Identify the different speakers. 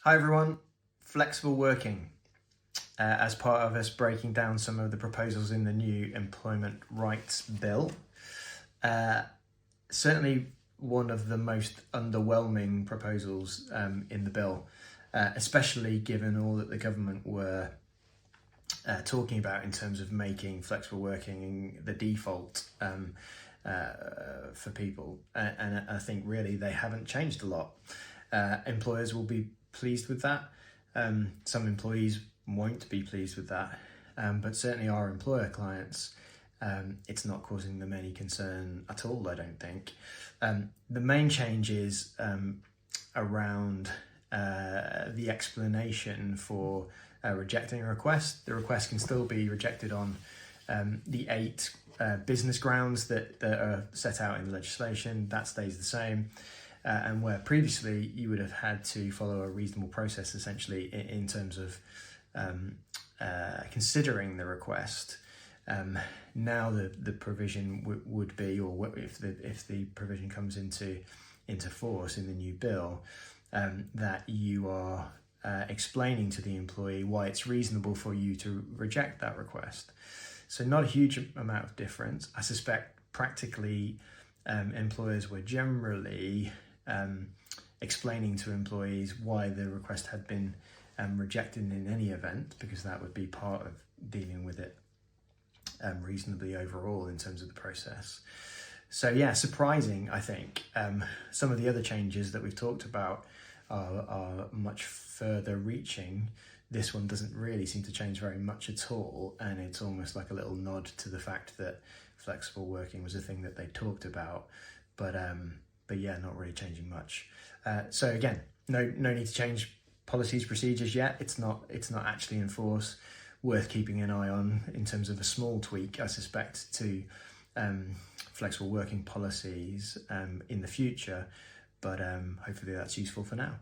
Speaker 1: Hi everyone, flexible working. As part of us breaking down some of the proposals in the new Employment Rights Bill, certainly one of the most underwhelming proposals in the bill, especially given all that the government were talking about in terms of making flexible working the default for people. And I think really they haven't changed a lot. Employers will be pleased with that. Some employees won't be pleased with that, but certainly our employer clients, it's not causing them any concern at all, I don't think. The main change is around the explanation for rejecting a request. The request can still be rejected on the 8 business grounds that are set out in the legislation. That stays the same. And where previously you would have had to follow a reasonable process, essentially, in terms of considering the request. Now the provision would be, or if the provision comes into force in the new bill, that you are explaining to the employee why it's reasonable for you to reject that request. So not a huge amount of difference. I suspect practically employers were generally explaining to employees why the request had been rejected in any event, because that would be part of dealing with it reasonably overall in terms of the process. So yeah, surprising, I think. Some of the other changes that we've talked about are much further reaching. This one doesn't really seem to change very much at all, and it's almost like a little nod to the fact that flexible working was a thing that they talked about, but yeah, not really changing much. So again, no need to change policies, procedures yet. It's not actually in force. Worth keeping an eye on in terms of a small tweak, I suspect, to flexible working policies in the future, but hopefully that's useful for now.